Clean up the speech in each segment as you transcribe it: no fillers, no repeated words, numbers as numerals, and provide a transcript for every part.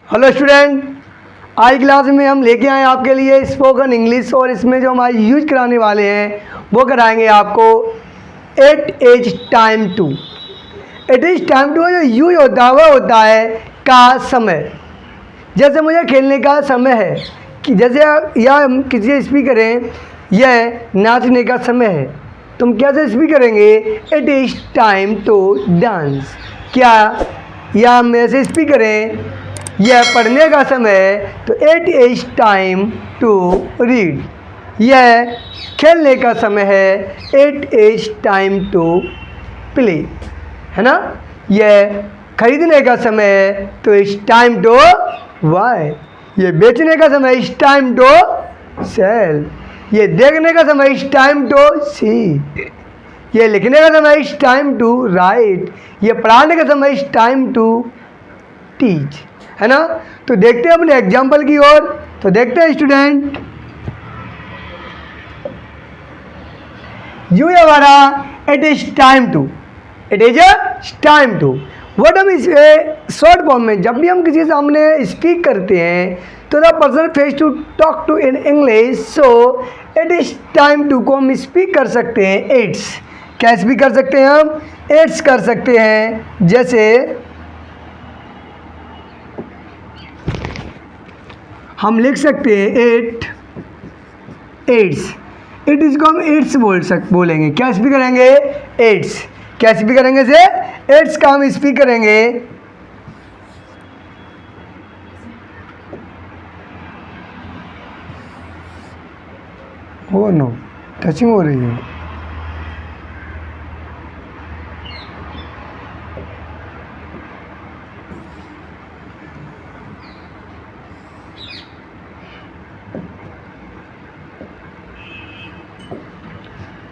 Hello student, आज class में हम लेके आए आपके लिए स्पोकन इंग्लिश और इसमें जो हम आज यूज कराने वाले हैं वो कराएंगे आपको it is time to. It is time to जो यूज होता है वह होता है का समय। जैसे मुझे खेलने का समय है कि जैसे या हम किसी से स्पीक करें यह नाचने का समय है तो हम कैसे स्पीक करेंगे it is time to dance. क्या या हम ऐसे स्पीक करें यह पढ़ने का समय है तो it is time to read. यह खेलने का समय है it is time to play, है ना। यह खरीदने का समय है तो इट्स टाइम टू बाय। ये बेचने का समय इट्स टाइम टू सेल। ये देखने का समय इट्स टाइम टू सी। ये लिखने का समय इट्स टाइम टू राइट। ये पढ़ाने का समय इट्स टाइम टू टीच, है ना। तो देखते हैं अपने एग्जाम्पल की ओर। तो देखते हैं स्टूडेंट, यू हमारा it is time to, it is time to. Word हम इस शॉर्ट फॉर्म में जब भी हम किसी सामने स्पीक करते हैं तो the person face to talk to in English, so it is time to को हम स्पीक कर सकते हैं इट्स। क्या स्पीक कर सकते हैं हम? इट्स कर सकते हैं। जैसे हम लिख सकते हैं इट इट्स। इट इज को हम इट्स बोलेंगे। क्या स्पीक करेंगे? इट्स। क्या स्पीक करेंगे से? इट्स का हम स्पीक करेंगे हो नो टचिंग हो रही है।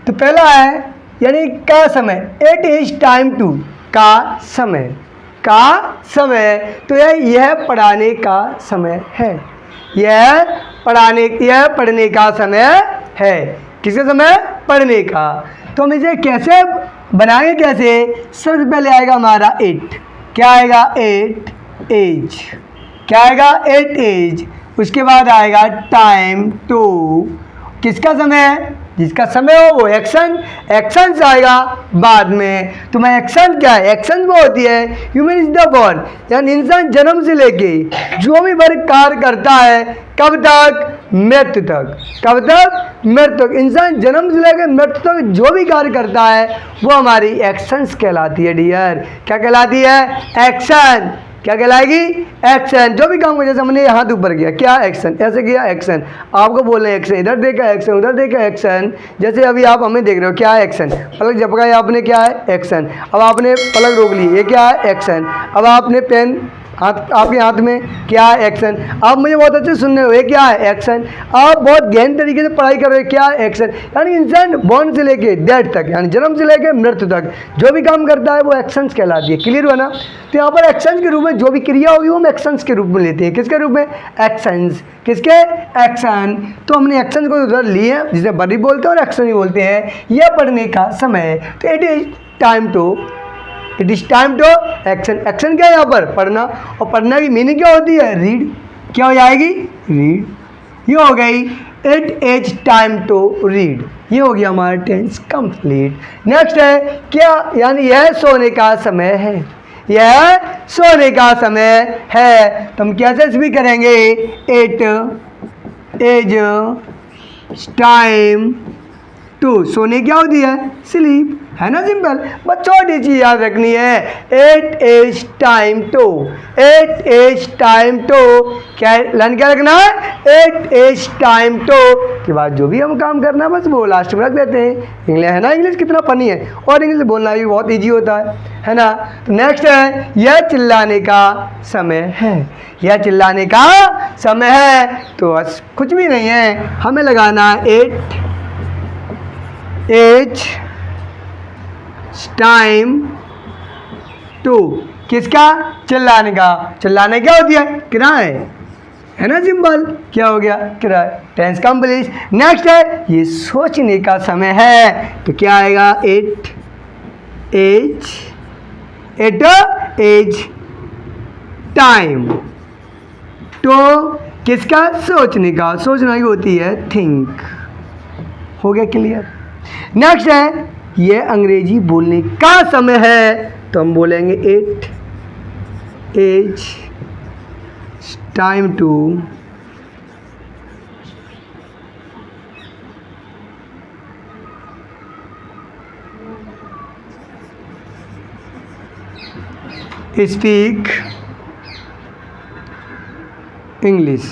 तो पहला है यानी का समय, इट इज टाइम टू का समय। का समय तो यह पढ़ाने का समय है। यह पढ़ने का समय है। किसका समय? पढ़ने का। तो हम इसे कैसे बनाएंगे? कैसे? सबसे पहले आएगा हमारा इट। क्या आएगा? It is. क्या आएगा? It is. उसके बाद आएगा टाइम टू। किसका समय है? जिसका समय हो वो एक्शन। एक्शन से आएगा बाद में। तो मैं एक्शन क्या है? एक्शन वो होती है ह्यूमन इज द बॉर्न, यानी इंसान जन्म से लेके जो भी वर्ग कार्य करता है कब तक? मृत्यु तक। कब तक? मृत्यु तक। इंसान जन्म से लेकर मृत्यु तक जो भी कार्य करता है वो हमारी एक्शंस कहलाती है डियर। क्या कहलाती है? एक्शन। क्या कहलाएगी? एक्शन। जो भी काम कर, जैसे हमने हाथ ऊपर किया, क्या? एक्शन। ऐसे किया, एक्शन। आपको बोल रहे हैं एक्शन, इधर देखा एक्शन, उधर देखा एक्शन। जैसे अभी आप हमें देख रहे हो, क्या है? एक्शन। पलक झपकाया आपने, क्या है? एक्शन। अब आपने पलक रोक ली, ये क्या है? एक्शन। अब आपने पेन आपके हाथ में, क्या है? एक्शन। आप मुझे बहुत अच्छे सुन रहे हो, ये क्या है? एक्शन। आप बहुत गहन तरीके से पढ़ाई कर रहे हो, क्या है? एक्शन। यानी इंसान बॉर्न से लेके डेथ तक, यानी जन्म से लेके मृत्यु तक जो भी काम करता है वो एक्शंस कहलाती है। क्लियर हुआ ना। तो यहाँ पर एक्शंस के रूप में जो भी क्रिया होगी वो हम एक्शंस के रूप में लेते हैं। किसके रूप में? एक्शंस। किसके? एक्शन। तो हमने एक्शन को उधर लिए जिसे बड़ी बोलते हैं और एक्शन ही बोलते हैं। यह पढ़ने का समय। तो it is time to, it is time to action. Action क्या है यहाँ पर? पढ़ना। और पढ़ना की मीनिंग क्या होती है? रीड। क्या हो जाएगी? रीड। ये हो गई it is time to read. ये हो गया हमारा टेंस कंप्लीट। नेक्स्ट है क्या? यानी यह सोने का समय है। यह सोने का समय है। तो हम कैसे भी करेंगे? It is time to. सोने क्या होती है? स्लीप, है ना। सिंपल। बस छोटी चीज याद रखनी है, it is time to. It is time to. क्या लर्न क्या रखना है? इट इज टाइम टू के बाद जो भी हम काम करना है बस वो लास्ट में रख देते हैं। इंग्लिश, है ना। इंग्लिश कितना फनी है और इंग्लिश बोलना भी बहुत ईजी होता है ना। तो नेक्स्ट है यह चिल्लाने का समय है। यह चिल्लाने का समय है। तो बस कुछ भी नहीं है, हमें लगाना इट इज टाइम टू। किसका? चिल्लाने का। चिल्लाने क्या होती है? किराए, है ना। सिंपल। क्या हो गया? किराए। Tense complete. नेक्स्ट है ये सोचने का समय है। तो क्या आएगा? It is, it is time, it is time to. क्या है? सोचने का समय है। तो क्या आएगा? It is, it is time. It is time to. क्या आएगा? It is, it is time. It is time to. क्या आएगा? It is time. It is time to. क्या आएगा? It is, it is time to. क्या आएगा? It is time to. क्या आएगा? It is time to. तो किसका? सोचने का। सोचना की होती है थिंक। हो गया क्लियर? नेक्स्ट है ये अंग्रेजी बोलने का समय है, तो हम बोलेंगे it is time to speak English.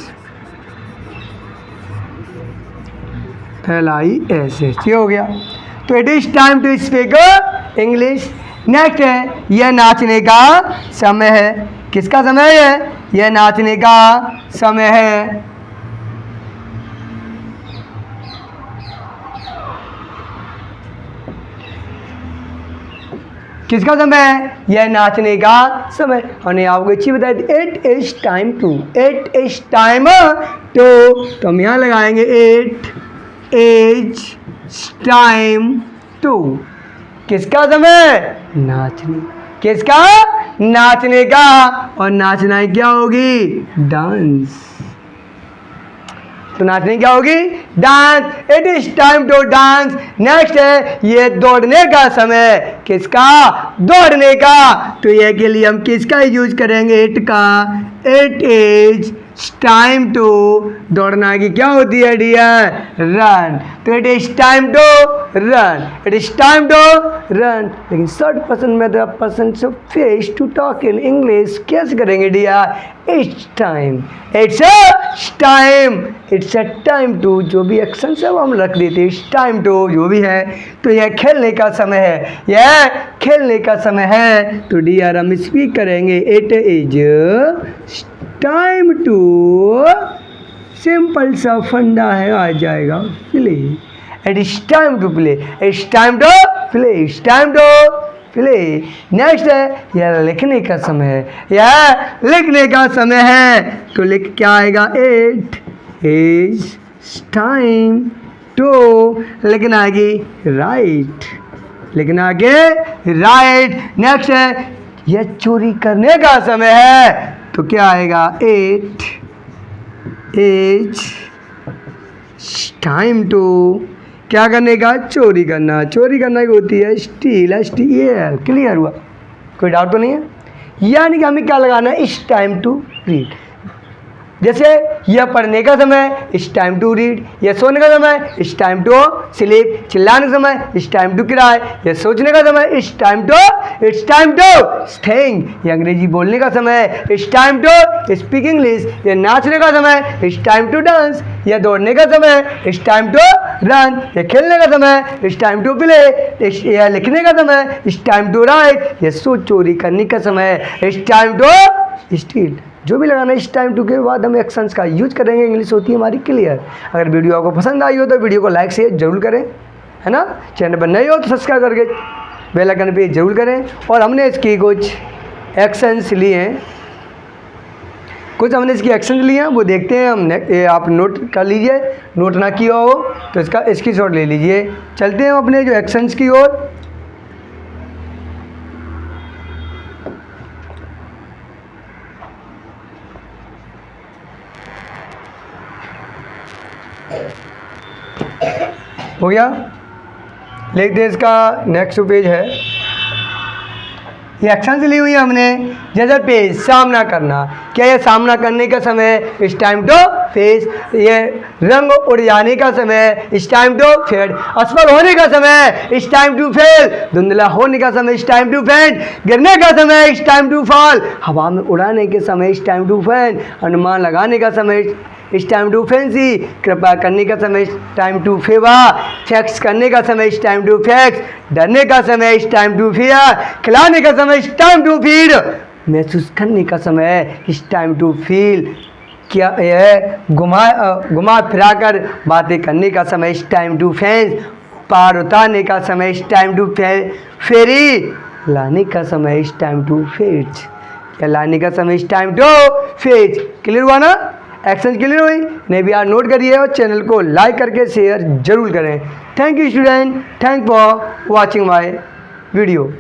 LISH ये हो गया। तो it is time to speak English. Next है यह नाचने का समय है। किसका समय है? यह नाचने का समय है। किसका समय है? यह नाचने का समय। हमने आपको अच्छी बताई थी it is time to. It is time तो हम यहाँ लगाएंगे इट इज टाइम टू। किसका समय? नाचने। किसका? नाचने का। और नाचना क्या होगी? डांस। तो नाचने क्या होगी? Dance. It is time to dance. Next है ये दौड़ने का समय। किसका? दौड़ने का। तो ये के लिए हम किसका यूज करेंगे? इट का। इट इज टाइम टू दौड़ना की क्या होती है डियर? रन। तो it is time to run. It is time to run. लेकिन 30% में तो पर्सन से face to talk in English कैसे करेंगे dear? It's time. It's time. It's a time to जो भी एक्शन है वो हम रख देते हैं। इट्स टाइम टू जो भी है। तो यह खेलने का समय है। यह खेलने का समय है। तो डियर हम स्पीक करेंगे it is time to. Simple सा फंडा है, आ जाएगा play. It is time to play. It's time to play. It's time to play. Next है यह लिखने का समय है। यह लिखने का समय है। तो लिख क्या आएगा? It is time to. लिखना आगे राइट। लिखना आगे राइट। नेक्स्ट है यह चोरी करने का समय है। तो क्या आएगा? इट इज टाइम टू क्या करने का? चोरी करना। चोरी करना की होती है स्टील। STEAL। क्लियर हुआ? कोई डाउट तो नहीं है? यानी कि हमें क्या लगाना है? It's time to read. जैसे यह पढ़ने का समय, इट्स टाइम टू रीड। यह सोने का समय, इट्स टाइम टू स्लीप। चिल्लाने का समय, इट्स टाइम टू क्राई। यह सोचने का समय, इट्स टाइम टू थिंक। यह अंग्रेजी बोलने का समय, it's time to speak English. यह नाचने का समय, इट्स टाइम टू डांस। यह दौड़ने का समय, इट्स टाइम टू रन। यह खेलने का समय, इट्स टाइम टू प्ले। यह लिखने का समय, इट्स टाइम टू राइट। यह चोरी करने का समय, इट्स टाइम टू स्टील। जो भी लगाना है इस टाइम टू के बाद हम एक्शंस का यूज करेंगे। इंग्लिश होती है हमारी क्लियर। अगर वीडियो आपको पसंद आई हो तो वीडियो को लाइक शेयर जरूर करें, है ना। चैनल पर नए हो तो सब्सक्राइब करके बेल आइकन पे जरूर करें। और हमने इसकी कुछ एक्शंस लिए हैं, हमने इसकी एक्शंस लिए हैं, वो देखते हैं हम। आप नोट कर लीजिए, नोट ना किया हो तो इसका स्क्रीनशॉट ले लीजिए। चलते हैं अपने जो एक्शंस की ओर। हो गया? लिखते हैं इसका नेक्स्ट पेज है। ये एक्शन ली हुई है हमने। जैसे पेज सामना करना। क्या ये सामना करने का समय? इस टाइम टू फेस। ये रंग उड़ जाने का समय, इस टाइम टू फेड। असफल होने का समय, इस टाइम टू फेल। धुंधला होने का समय, इस टाइम टू फेंट। गिरने का समय, इस टाइम टू फॉल। हवा में उड़ाने के समय, इस टाइम टू फैन। अनुमान लगाने का समय, इस टाइम टू फैंसी। कृपा करने का समय, इस टाइम टू फेवर। फैक्स करने का समय, इस टाइम टू फैक्स। डरने का समय, इस टाइम टू फियर। खिलाने का समय, इस टाइम टू फीड। महसूस करने का समय, इस टाइम टू फील। क्या यह घुमा फिरा कर बातें करने का समय, इस टाइम टू फेंस। पार उतारने का समय, इस टाइम टू फेरी। लाने का समय, इस टाइम टू फेच। या लाने का समय, इस टाइम टू फेच। क्लियर हुआ ना? एक्शन क्लियर हुई? नहीं भी यार नोट करिए और चैनल को लाइक करके शेयर जरूर करें। Thank you student, thank for watching my video.